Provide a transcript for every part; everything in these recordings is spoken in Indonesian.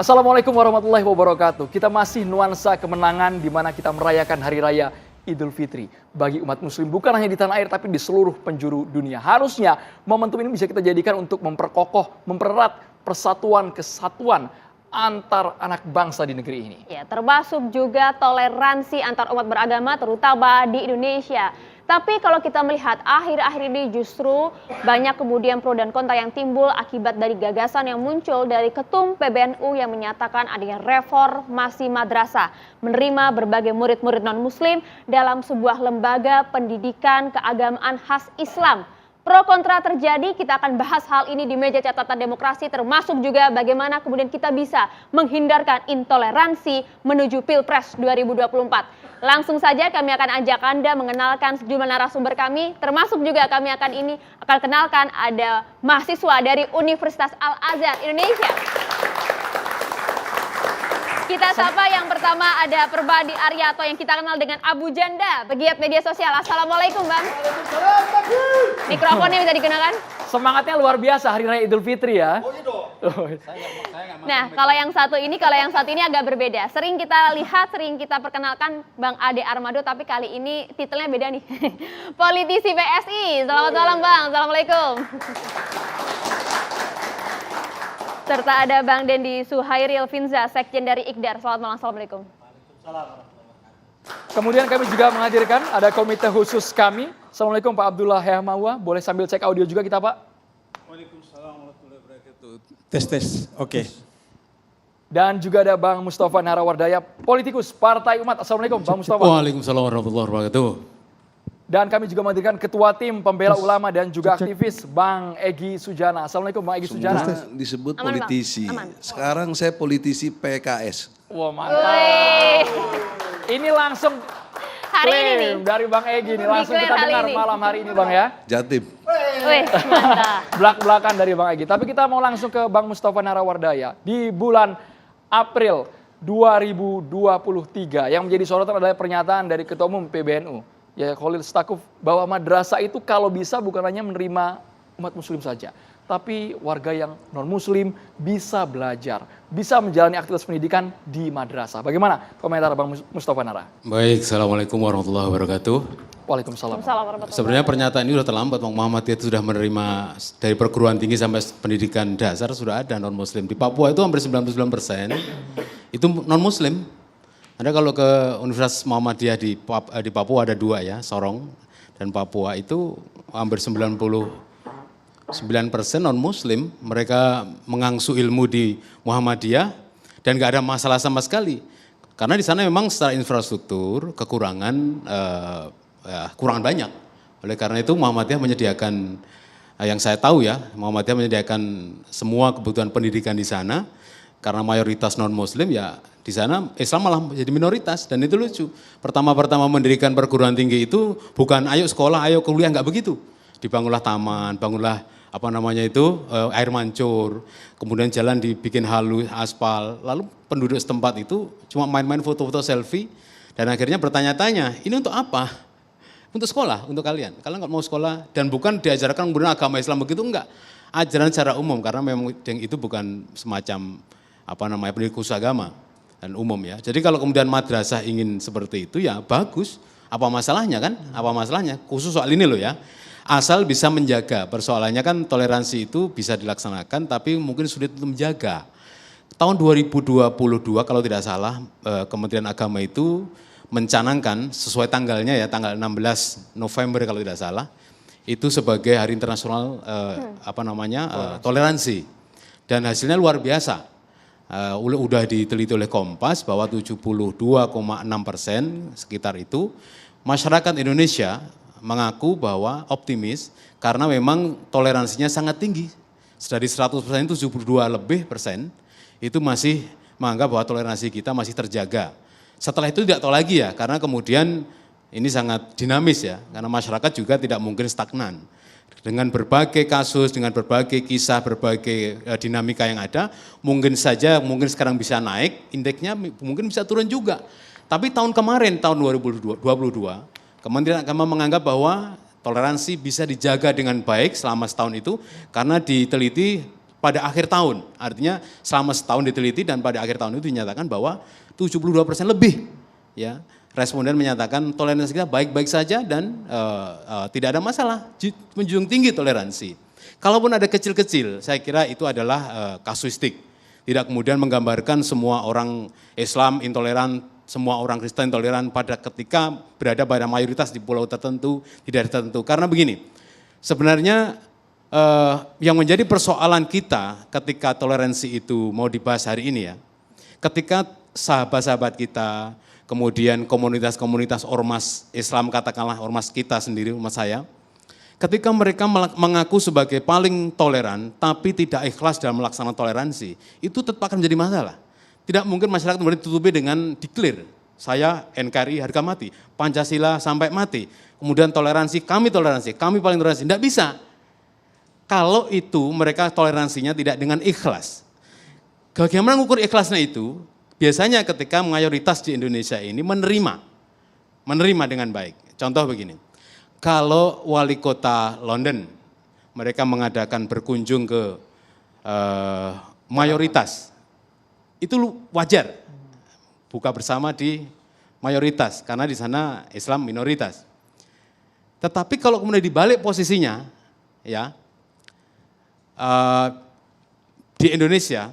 Assalamualaikum warahmatullahi wabarakatuh. Kita masih nuansa kemenangan di mana kita merayakan Hari Raya Idul Fitri. Bagi umat muslim bukan hanya di tanah air tapi di seluruh penjuru dunia. Harusnya momentum ini bisa kita jadikan untuk memperkokoh, mempererat persatuan kesatuan antar anak bangsa di negeri ini. Ya, termasuk juga toleransi antar umat beragama terutama di Indonesia. Tapi kalau kita melihat akhir-akhir ini justru banyak kemudian pro dan kontra yang timbul akibat dari gagasan yang muncul dari Ketum PBNU yang menyatakan adanya reformasi madrasah, menerima berbagai murid-murid non-muslim dalam sebuah lembaga pendidikan keagamaan khas Islam. Pro kontra terjadi, kita akan bahas hal ini di meja catatan demokrasi, termasuk juga bagaimana kemudian kita bisa menghindarkan intoleransi menuju Pilpres 2024. Langsung saja kami akan ajak Anda mengenalkan sejumlah narasumber kami, termasuk juga kami akan kenalkan ada mahasiswa dari Universitas Al-Azhar Indonesia. Kita sapa yang pertama ada Perbadi Aryato yang kita kenal dengan Abu Janda, pegiat media sosial. Assalamualaikum Bang. Mikrofonnya bisa digunakan. Semangatnya luar biasa Hari Raya Idul Fitri ya. Oh iya dong. Nah, kalau yang satu ini agak berbeda. Sering kita perkenalkan Bang Ade Armado, tapi kali ini titelnya beda nih. Politisi PSI. Selamat malam Bang. Assalamualaikum. Serta ada Bang Dendi Suhairil Finza, Sekjen dari IKDAR. Selamat malam, Assalamualaikum. Kemudian kami juga menghadirkan ada komite khusus kami. Assalamualaikum Pak Abdullah Hehmawa. Boleh sambil cek audio juga kita Pak. Waalaikumsalam warahmatullahi wabarakatuh. Tes, oke. Dan juga ada Bang Mustafa Narawardaya, politikus Partai Umat. Assalamualaikum Bang Mustafa. Waalaikumsalam warahmatullahi wabarakatuh. Dan kami juga menghadirkan Ketua Tim Pembela Ulama dan juga aktivis Bang Egy Sujana. Assalamualaikum Bang Egy Sujana. Semua disebut Aman, politisi. Aman. Sekarang saya politisi PKS. Wah mantap. Ini langsung Hari ini nih. dari Bang Egy nih. Langsung kita dengar malam hari ini Bang ya. Jatim. Wih, mantap. Belak-belakan dari Bang Egy. Tapi kita mau langsung ke Bang Mustafa Narawardaya. Di bulan April 2023 yang menjadi sorotan adalah pernyataan dari Ketua Umum PBNU. Ya Khalil Stakuf bahwa madrasah itu kalau bisa bukan hanya menerima umat muslim saja. Tapi warga yang non-muslim bisa belajar, bisa menjalani aktivitas pendidikan di madrasah. Bagaimana komentar Bang Mustafa Nara? Baik, Assalamualaikum warahmatullahi wabarakatuh. Waalaikumsalam. Sebenarnya pernyataan ini sudah terlambat, Bang Muhammadiyah itu sudah menerima dari perguruan tinggi sampai pendidikan dasar sudah ada non-muslim. Di Papua itu hampir 99% itu non-muslim. Anda kalau ke Universitas Muhammadiyah di Papua ada dua ya, Sorong dan Papua itu hampir 99% non-muslim. Mereka mengangsu ilmu di Muhammadiyah dan gak ada masalah sama sekali. Karena di sana memang secara infrastruktur kekurangan banyak. Oleh karena itu Muhammadiyah menyediakan, yang saya tahu ya, Muhammadiyah menyediakan semua kebutuhan pendidikan di sana. Karena mayoritas non-muslim ya di sana Islam malah jadi minoritas dan itu lucu. Pertama-pertama mendirikan perguruan tinggi itu bukan ayo sekolah, ayo kuliah, nggak begitu. Dibangunlah taman, bangunlah air mancur, kemudian jalan dibikin halus, aspal, lalu penduduk setempat itu cuma main-main foto-foto selfie dan akhirnya bertanya-tanya, ini untuk apa? Untuk sekolah, untuk kalian. Kalian nggak mau sekolah dan bukan diajarkan kemudian agama Islam begitu, enggak. Ajaran secara umum karena memang yang itu bukan semacam pendidikan khusus agama dan umum ya. Jadi kalau kemudian madrasah ingin seperti itu ya bagus. Apa masalahnya kan? Apa masalahnya? Khusus soal ini loh ya. Asal bisa menjaga. Persoalannya kan toleransi itu bisa dilaksanakan tapi mungkin sulit untuk menjaga. Tahun 2022 kalau tidak salah Kementerian Agama itu mencanangkan sesuai tanggalnya ya, tanggal 16 November kalau tidak salah. Itu sebagai Hari Internasional toleransi. Dan hasilnya luar biasa. Udah diteliti oleh Kompas bahwa 72,6% sekitar itu masyarakat Indonesia mengaku bahwa optimis karena memang toleransinya sangat tinggi. Dari 100% itu 72% itu masih menganggap bahwa toleransi kita masih terjaga. Setelah itu tidak tahu lagi ya karena kemudian ini sangat dinamis ya karena masyarakat juga tidak mungkin stagnan. Dengan berbagai kasus, dengan berbagai kisah, berbagai dinamika yang ada, mungkin sekarang bisa naik, indeksnya mungkin bisa turun juga. Tapi tahun kemarin, tahun 2022, Kementerian Agama menganggap bahwa toleransi bisa dijaga dengan baik selama setahun itu, karena diteliti pada akhir tahun. Artinya selama setahun diteliti dan pada akhir tahun itu dinyatakan bahwa 72% lebih ya responden menyatakan toleransi kita baik-baik saja dan tidak ada masalah, menjunjung tinggi toleransi. Kalaupun ada kecil-kecil, saya kira itu adalah kasuistik. Tidak kemudian menggambarkan semua orang Islam intoleran, semua orang Kristen intoleran pada ketika berada pada mayoritas di pulau tertentu, tidak tertentu. Karena begini, sebenarnya yang menjadi persoalan kita ketika toleransi itu mau dibahas hari ini ya, ketika sahabat-sahabat kita, kemudian komunitas-komunitas ormas Islam, katakanlah ormas kita sendiri, ormas saya, ketika mereka mengaku sebagai paling toleran, tapi tidak ikhlas dalam melaksanakan toleransi, itu tetap akan menjadi masalah. Tidak mungkin masyarakat kemudian ditutupi dengan declare, saya NKRI harga mati, Pancasila sampai mati, kemudian toleransi, kami paling toleransi, tidak bisa. Kalau itu mereka toleransinya tidak dengan ikhlas. Bagaimana mengukur ikhlasnya itu? Biasanya ketika mayoritas di Indonesia ini menerima dengan baik. Contoh begini, kalau wali kota London, mereka mengadakan berkunjung ke mayoritas, itu wajar. Buka bersama di mayoritas, karena di sana Islam minoritas. Tetapi kalau kemudian dibalik posisinya, ya di Indonesia,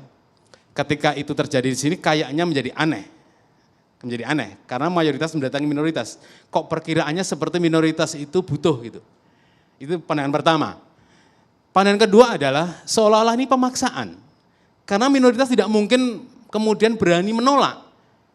ketika itu terjadi di sini kayaknya menjadi aneh. Karena mayoritas mendatangi minoritas. Kok perkiraannya seperti minoritas itu butuh gitu. Itu pandangan pertama. Pandangan kedua adalah seolah-olah ini pemaksaan. Karena minoritas tidak mungkin kemudian berani menolak.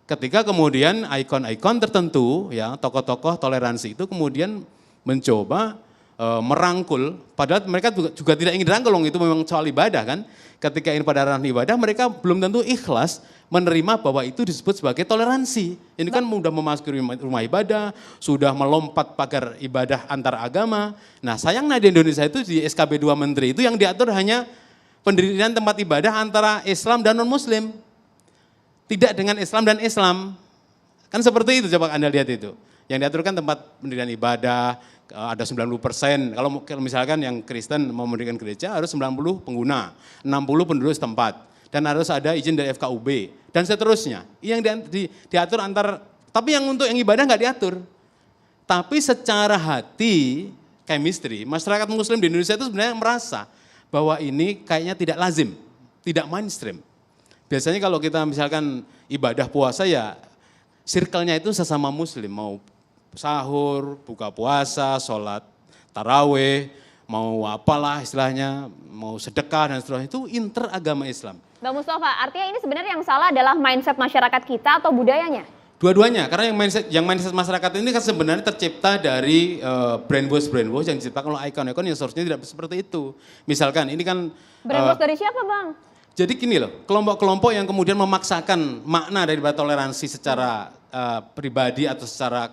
Ketika kemudian ikon-ikon tertentu, ya tokoh-tokoh toleransi itu kemudian mencoba merangkul, padahal mereka juga tidak ingin dirangkul, itu memang soal ibadah kan. Ketika ini pada ranah ibadah, mereka belum tentu ikhlas menerima bahwa itu disebut sebagai toleransi. Ini kan sudah memasuki rumah ibadah, sudah melompat pagar ibadah antar agama. Nah sayangnya di Indonesia itu di SKB 2 Menteri itu yang diatur hanya pendirian tempat ibadah antara Islam dan non-Muslim. Tidak dengan Islam dan Islam. Kan seperti itu, coba Anda lihat itu. Yang diatur kan tempat pendirian ibadah, ada 90%, kalau misalkan yang Kristen mau mendirikan gereja harus 90 pengguna, 60 penduduk setempat, dan harus ada izin dari FKUB, dan seterusnya. Yang diatur tapi yang untuk yang ibadah nggak diatur. Tapi secara hati, chemistry, masyarakat muslim di Indonesia itu sebenarnya merasa bahwa ini kayaknya tidak lazim, tidak mainstream. Biasanya kalau kita misalkan ibadah puasa ya, circle-nya itu sesama muslim, mau sahur, buka puasa, sholat taraweh, mau apalah istilahnya, mau sedekah dan seterusnya, itu interagama Islam. Bang Mustafa, artinya ini sebenarnya yang salah adalah mindset masyarakat kita atau budayanya? Dua-duanya, karena yang mindset masyarakat ini kan sebenarnya tercipta dari brainwash yang diciptakan oleh ikon-ikon yang seharusnya tidak seperti itu. Misalkan ini kan brainwash dari siapa Bang? Jadi gini loh, kelompok-kelompok yang kemudian memaksakan makna daripada toleransi secara pribadi atau secara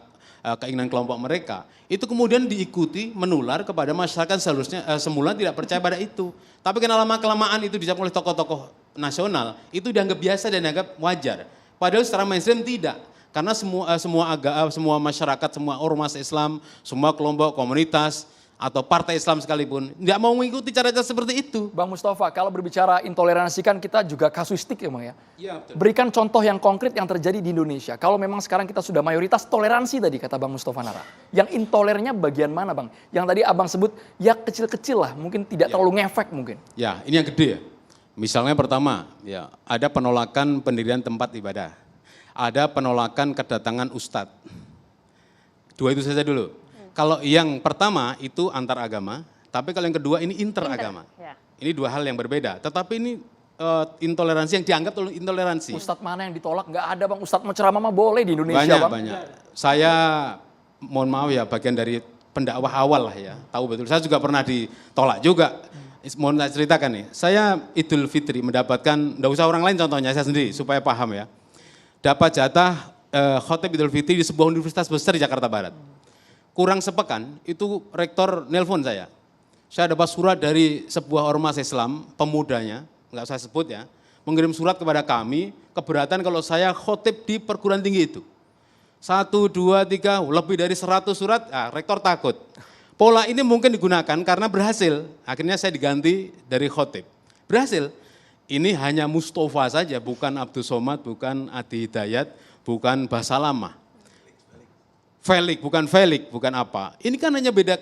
keinginan kelompok mereka, itu kemudian diikuti, menular kepada masyarakat seharusnya semula tidak percaya pada itu. Tapi karena lama-kelamaan itu dicap oleh tokoh-tokoh nasional, itu dianggap biasa dan dianggap wajar. Padahal secara mainstream tidak. Karena semua masyarakat, semua ormas Islam, semua kelompok komunitas, atau partai Islam sekalipun, tidak mau mengikuti cara-cara seperti itu. Bang Mustafa, kalau berbicara intoleransi kan kita juga kasuistik ya Bang ya? Iya betul. Berikan contoh yang konkret yang terjadi di Indonesia. Kalau memang sekarang kita sudah mayoritas toleransi tadi kata Bang Mustafa Nara. Yang intolerannya bagian mana Bang? Yang tadi Abang sebut ya kecil-kecil lah, mungkin tidak terlalu ngefek mungkin. Ya ini yang gede ya. Misalnya pertama, ya ada penolakan pendirian tempat ibadah. Ada penolakan kedatangan ustadz. Dua itu saja dulu. Kalau yang pertama itu antar agama, tapi kalau yang kedua ini interagama. Ini dua hal yang berbeda. Tetapi ini intoleransi yang dianggap intoleransi. Ustadz mana yang ditolak? Nggak ada Bang, ustadz mau ceramah mah boleh di Indonesia Bang. Banyak. Saya mohon maaf ya bagian dari pendakwah awal lah ya. Tahu betul, saya juga pernah ditolak juga. Mohon saya ceritakan nih, saya Idul Fitri mendapatkan, enggak usah orang lain contohnya, saya sendiri supaya paham ya. Dapat jatah khotib Idul Fitri di sebuah universitas besar di Jakarta Barat. Kurang sepekan, itu rektor nelpon saya. Saya dapat surat dari sebuah ormas Islam, pemudanya, enggak saya sebut ya, mengirim surat kepada kami, keberatan kalau saya khotib di perguruan tinggi itu. 1, 2, 3, lebih dari 100 surat, rektor takut. Pola ini mungkin digunakan karena berhasil, akhirnya saya diganti dari khotib. Berhasil. Ini hanya Mustafa saja, bukan Abdul Somad, bukan Adi Hidayat, bukan bahasa lama. Felix, bukan apa. Ini kan hanya beda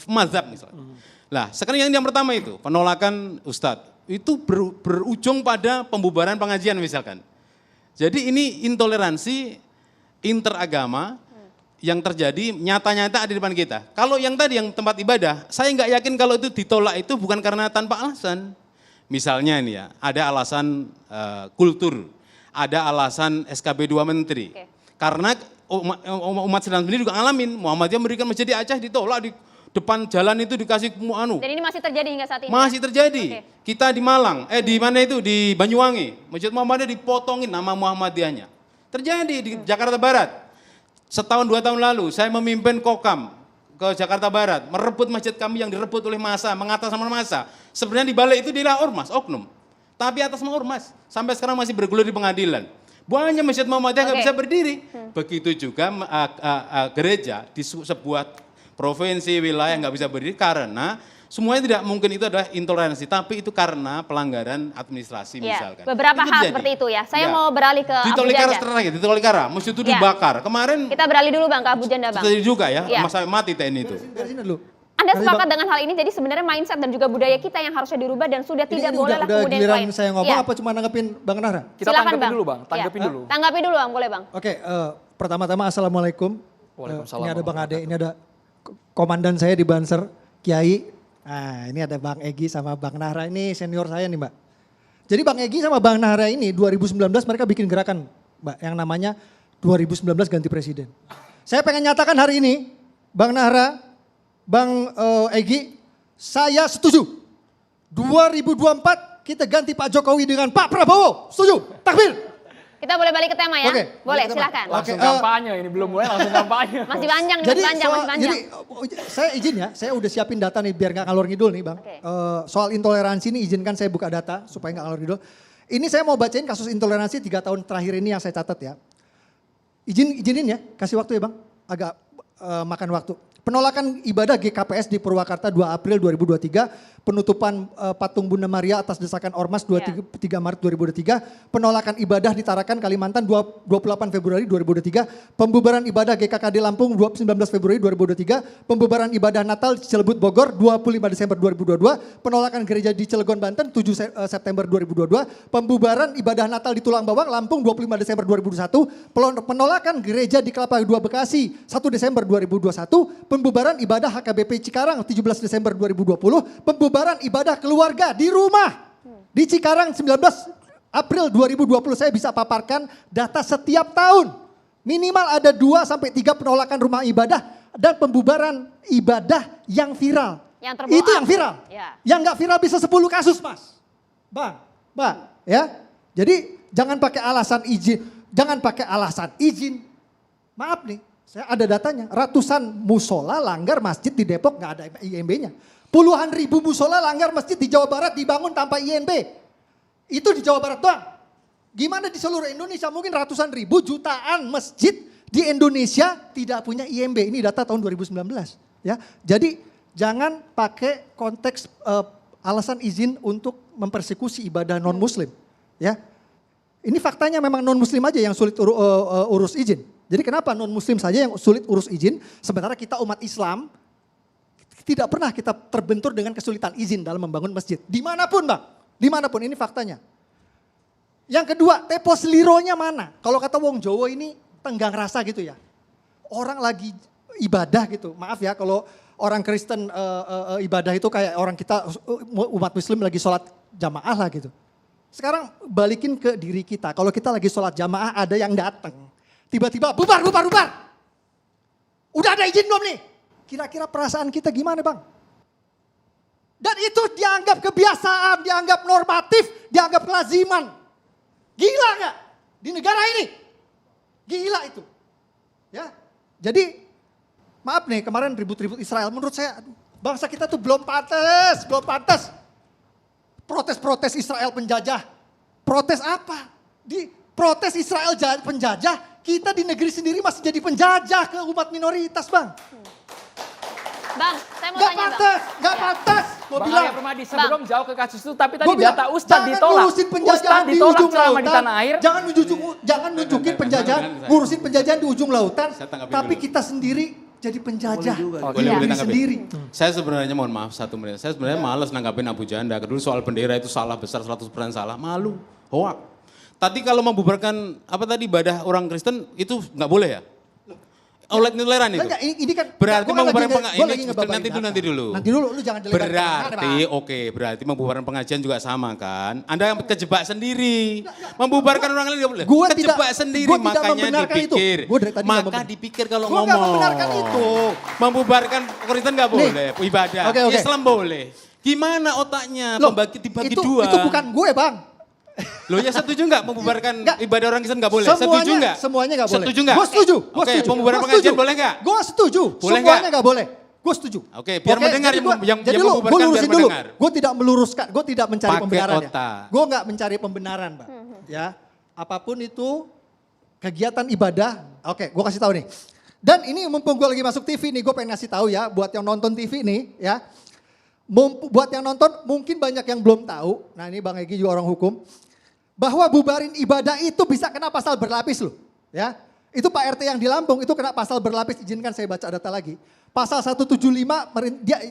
mazhab misalnya. Nah, sekarang yang pertama itu, penolakan Ustadz. Itu berujung pada pembubaran pengajian misalkan. Jadi ini intoleransi interagama yang terjadi nyata-nyata ada di depan kita. Kalau yang tadi yang tempat ibadah, saya nggak yakin kalau itu ditolak itu bukan karena tanpa alasan. Misalnya ini ya, ada alasan kultur, ada alasan SKB 2 Menteri. Oke. Karena umat Islam sendiri juga ngalamin, Muhammadiyah memberikan masjid di Aceh ditolak, di depan jalan itu dikasih Dan ini masih terjadi hingga saat ini? masih terjadi. Oke. Kita di Malang, di mana itu, di Banyuwangi, Masjid Muhammadiyah dipotongin nama Muhammadiyahnya. Terjadi di Jakarta Barat. Setahun 2 tahun lalu saya memimpin Kokam ke Jakarta Barat, merebut masjid kami yang direbut oleh massa, mengatasnamakan massa. Sebenarnya di balik itu dia ormas, oknum. Tapi atas nama ormas, sampai sekarang masih bergulir di pengadilan. Banyak masjid Muhammadiyah nggak bisa berdiri. Begitu juga gereja di sebuah provinsi, wilayah nggak bisa berdiri karena semuanya tidak mungkin itu adalah intoleransi, tapi itu karena pelanggaran administrasi Ya, misalkan. beberapa Itu hal terjadi. seperti itu ya. Saya Ya. mau beralih ke Di Abu Tolikara Janda. terakhir, di Tolikara, masjid itu Ya. dibakar. Kemarin Kita beralih dulu Bang ke Abu Janda Bang. terjadi juga ya, Ya. sampai mati TNI itu. Dari sini dulu. Anda Dari sepakat Bang- dengan hal ini, jadi sebenarnya mindset dan juga budaya kita yang harusnya dirubah dan sudah tidak ini boleh lah udah kemudian giliran lain. saya ngomong Ya. apa cuma nanggepin Bang Nahra? Kita Silakan, tanggapin dulu Bang, tanggapin Ya. dulu. Tanggapi dulu Bang, boleh Bang. Oke, pertama-tama Assalamualaikum. Waalaikumsalam Ini ada Bang Ade, warahmatullahi ini ada komandan saya di Banser, Kiai. Nah, ini ada Bang Egi sama Bang Nahra, ini senior saya nih Mbak. Jadi Bang Egi sama Bang Nahra ini 2019 mereka bikin gerakan Mbak yang namanya 2019 ganti presiden. Saya pengen nyatakan hari ini, Bang Nahra, Bang Egi, saya setuju. 2024 kita ganti Pak Jokowi dengan Pak Prabowo. Setuju? Takbir. Kita boleh balik ke tema ya? Oke, Boleh, balik ke tema. silakan. Langsung Oke, kampanye, ini belum mulai langsung kampanye. Masih panjang, nih, Jadi, masih panjang, masih panjang. saya izin ya, saya udah siapin data nih biar nggak ngalor ngidul nih Bang. Oke. Soal intoleransi ini izinkan saya buka data supaya nggak ngalor ngidul. Ini saya mau bacain kasus intoleransi 3 tahun terakhir ini yang saya catat ya. Izinin ya, kasih waktu ya Bang, agak makan waktu. Penolakan ibadah GKPS di Purwakarta 2 April 2023, penutupan patung Bunda Maria atas desakan Ormas 23 Maret 2023, penolakan ibadah di Tarakan Kalimantan 28 Februari 2023, pembubaran ibadah GKKD Lampung 19 Februari 2023, pembubaran ibadah Natal Cilebut Bogor 25 Desember 2022, penolakan gereja di Cilegon Banten 7 September 2022, pembubaran ibadah Natal di Tulang Bawang Lampung 25 Desember 2021, penolakan gereja di Kelapa II Bekasi 1 Desember 2021, pembubaran ibadah HKBP Cikarang 17 Desember 2020, pembubaran ibadah keluarga di rumah di Cikarang 19 April 2020. Saya bisa paparkan data setiap tahun. Minimal ada 2 sampai 3 penolakan rumah ibadah dan pembubaran ibadah yang viral. Yang terbawa Itu yang viral. Ya. Yang nggak viral bisa 10 kasus, Mas. Bang, Mbak, ya. Jadi jangan pakai alasan izin, jangan pakai alasan izin. Maaf nih, saya ada datanya. Ratusan musola langgar masjid di Depok nggak ada IMB-nya. Puluhan ribu musola langgar masjid di Jawa Barat dibangun tanpa INB. Itu di Jawa Barat doang. Gimana di seluruh Indonesia? Mungkin ratusan ribu, jutaan masjid di Indonesia tidak punya IMB. Ini data tahun 2019. Ya, jadi jangan pakai konteks alasan izin untuk mempersekusi ibadah non Muslim. Ya, ini faktanya memang non Muslim aja yang sulit urus izin. Jadi kenapa non Muslim saja yang sulit urus izin, sementara kita umat Islam tidak pernah kita terbentur dengan kesulitan izin dalam membangun masjid. Dimanapun Bang, dimanapun, ini faktanya. Yang kedua, tepos lironya mana? Kalau kata wong Jawa ini tenggang rasa gitu ya. Orang lagi ibadah gitu, maaf ya kalau orang Kristen ibadah itu kayak orang kita umat Muslim lagi sholat jamaah lah gitu. Sekarang balikin ke diri kita, kalau kita lagi sholat jamaah ada yang datang. Tiba-tiba bubar. Udah ada izin belum nih? Kira-kira perasaan kita gimana Bang? Dan itu dianggap kebiasaan, dianggap normatif, dianggap kelaziman. Gila gak? Di negara ini. Gila itu. Ya, jadi maaf nih kemarin ribut-ribut Israel. Menurut saya bangsa kita tuh belum pantas. Protes-protes Israel penjajah. Protes apa? Di protes Israel penjajah, kita di negeri sendiri masih jadi penjajah ke umat minoritas Bang. Bang, saya mau Gak tanya Bang. pantas, gak pantas. Gua Bang bilang, Arya Permadi, sebelum jauh ke kasus itu, tapi tadi Gua bilang, data Ustadz jangan ditolak. ngurusin penjajahan Ustadz di ditolak ujung selama di lautan. tanah air. Jangan nunjukin penjajahan, ngurusin penjajahan di ujung lautan. Saya tanggapin Tapi dulu. kita sendiri jadi penjajah. Boleh Diri tanggapin? sendiri. Saya sebenarnya mohon maaf 1 menit. Saya sebenarnya malas nanggapin Abu Janda. Kedua soal bendera itu salah besar 100% salah. Malu, hoak. Tadi kalau membubarkan apa tadi ibadah orang Kristen itu nggak boleh ya? Aulet toleran itu. Enggak, ini kan Berarti gua kan membubarkan lagi- pengajian gua lagi ngebabain nanti data. dulu. Nanti dulu, lu jangan jelek-jelekan Berarti berarti membubarkan pengajian juga sama kan? Anda kejebak sendiri. Membubarkan orang lain nggak boleh. Gua Kejebak tidak- sendiri gua tidak makanya membenarkan itu. dipikir. Gua dari tadi nggak Maka membenarkan. dipikir kalau Gua ngomong. nggak membenarkan itu. Membubarkan Kristen nggak boleh, ibadah. Oke, oke. Islam boleh. Gimana otaknya Loh, dibagi itu, dua? Itu bukan gue, Bang. Loh ya setuju nggak membubarkan Nggak. ibadah orang Kristen nggak boleh? Setuju nggak? Semuanya nggak boleh. Setuju nggak? Gue setuju. Gua Oke, setuju. pembubaran Gua pengajian setuju. boleh nggak? Gue setuju. Boleh Semuanya nggak? nggak boleh. Gue setuju. Oke, biar mendengar jadi yang jadi lu membubarkan biar lurusin dulu. mendengar. Gue tidak meluruskan, gue tidak mencari Pakai pembenaran ya. otak. Gue nggak mencari pembenaran, Bang. Ya, apapun itu kegiatan ibadah. Oke, gue kasih tahu nih. Dan ini mumpung gue lagi masuk TV nih, gue pengen ngasih tahu ya buat yang nonton TV nih, ya. Buat yang nonton mungkin banyak yang belum tahu. Nah ini Bang Egy juga orang hukum. Bahwa bubarin ibadah itu bisa kena pasal berlapis loh. Ya, itu Pak RT yang di Lampung itu kena pasal berlapis. Izinkan saya baca data lagi. Pasal 175,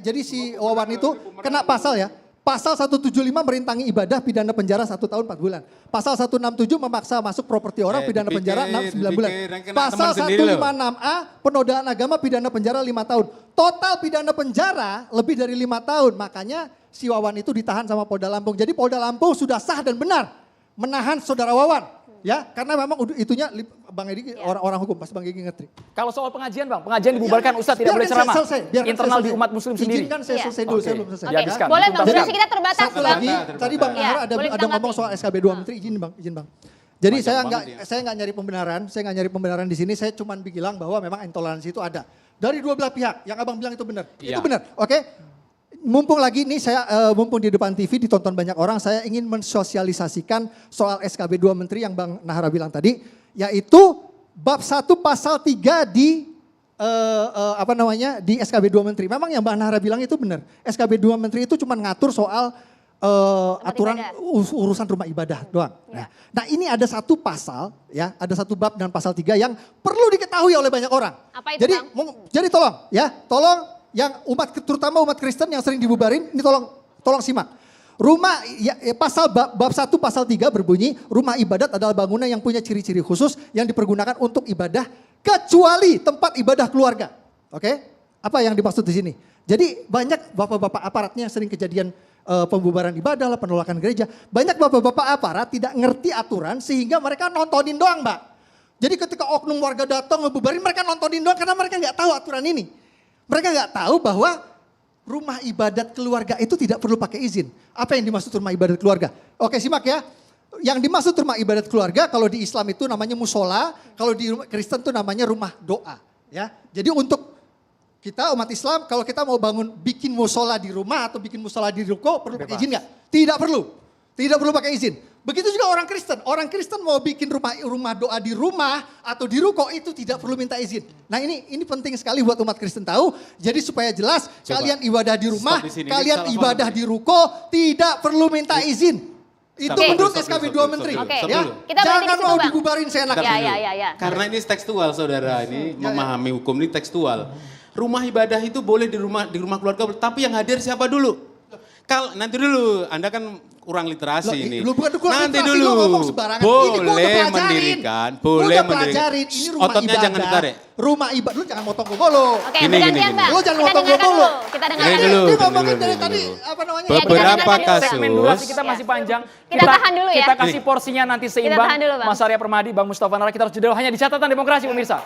jadi si Wawan itu kena pasal ya. Pasal 175 merintangi ibadah pidana penjara 1 tahun 4 bulan. Pasal 167 memaksa masuk properti orang pidana penjara 9 bulan. Pasal 156A penodaan agama pidana penjara 5 tahun. Total pidana penjara lebih dari 5 tahun. Makanya si Wawan itu ditahan sama Polda Lampung. Jadi Polda Lampung sudah sah dan benar menahan saudara Wawan, ya karena memang itunya Bang Egy orang hukum, pasti Bang Egy ngerti. Kalau soal pengajian Bang, pengajian dibubarkan Ustadz tidak boleh ceramah. Internal di umat muslim sendiri. Izinkan saya Iya. selesai dulu, Oke. saya belum selesai. Ya, habiskan. Boleh Bang, Tuntaskan. durasi kita terbatas Satu Bang. lagi, tadi Bang Iya, Nahar boleh ada ditanggapi. ngomong soal SKB 2 Menteri, izin Bang. Jadi Panjang saya banget nggak nyari pembenaran di sini, saya cuma bilang bahwa memang intoleransi itu ada. Dari dua belah pihak, yang Abang bilang itu benar. Iya. Itu benar, oke? Mumpung lagi nih mumpung di depan TV ditonton banyak orang, saya ingin mensosialisasikan soal SKB 2 Menteri yang Bang Nahara bilang tadi, yaitu bab 1 pasal 3 di di SKB 2 Menteri. Memang yang Bang Nahara bilang itu benar. SKB 2 Menteri itu cuma ngatur soal aturan ibadah. urusan rumah ibadah doang. Nah, ini ada satu pasal ya, ada satu bab dan pasal 3 yang perlu diketahui oleh banyak orang. Apa itu, Jadi Bang? jadi tolong yang terutama umat Kristen yang sering dibubarin, ini tolong simak. Rumah pasal bab 1 pasal 3 berbunyi, rumah ibadat adalah bangunan yang punya ciri-ciri khusus yang dipergunakan untuk ibadah kecuali tempat ibadah keluarga. Oke? Apa yang dimaksud di sini? Jadi banyak bapak-bapak aparatnya yang sering kejadian pembubaran ibadah lah, penolakan gereja. Banyak bapak-bapak aparat tidak ngerti aturan sehingga mereka nontonin doang, Mbak. Jadi ketika oknum warga datang ngebubarin, mereka nontonin doang karena mereka nggak tahu aturan ini. Mereka nggak tahu bahwa rumah ibadat keluarga itu tidak perlu pakai izin. Apa yang dimaksud rumah ibadat keluarga? Oke, simak ya. Yang dimaksud rumah ibadat keluarga kalau di Islam itu namanya musola, kalau di Kristen itu namanya rumah doa. Ya, jadi untuk kita umat Islam kalau kita mau bikin musola di rumah atau bikin musola di ruko perlu pakai izin nggak? Tidak perlu. Tidak perlu pakai izin. Begitu juga orang Kristen. Orang Kristen mau bikin rumah doa di rumah atau di ruko itu tidak perlu minta izin. Nah ini penting sekali buat umat Kristen tahu. Jadi supaya jelas kalian ibadah di rumah, Stop di sini. kalian Ini salah ibadah paham. di ruko tidak perlu minta izin. Itu Oke. menurut Stop SKB 2 dulu, Menteri. stop dulu. Ya. Oke, kita berhenti Jangan di situ, mau Bang. dibubarin seenaknya. Ya. Karena ini tekstual saudara, ini memahami hukum ini tekstual. Rumah ibadah itu boleh di rumah keluarga, tapi yang hadir siapa dulu? Nanti dulu, Anda kan kurang literasi Loh, ini. lu bukan kurang Nanti literasi, dulu, lu ngomong sembarangan. Ini gua udah boleh pelajarin. mendirikan, Gua boleh udah mendirikan. pelajarin, ini rumah Ototnya ibadah. jangan ditarik. Rumah ibadah, lu jangan motong gue dulu. Oke, Gini, bergantian gini. Bang. Lu jangan Kita motong dengarkan gua dulu. dulu. Kita Gini dengarkan dulu. dulu. Ini ngomongin dulu, dari dulu. tadi apa namanya? Iya, kita Beberapa dengarkan dulu. kasus. Segmen durasi kita masih panjang. Kita tahan dulu ya. Kita kasih porsinya nanti seimbang. tahan dulu, Bang. Mas Arya Permadi, Bang Mustafa Nara, kita harus jeda hanya di catatan demokrasi pemirsa.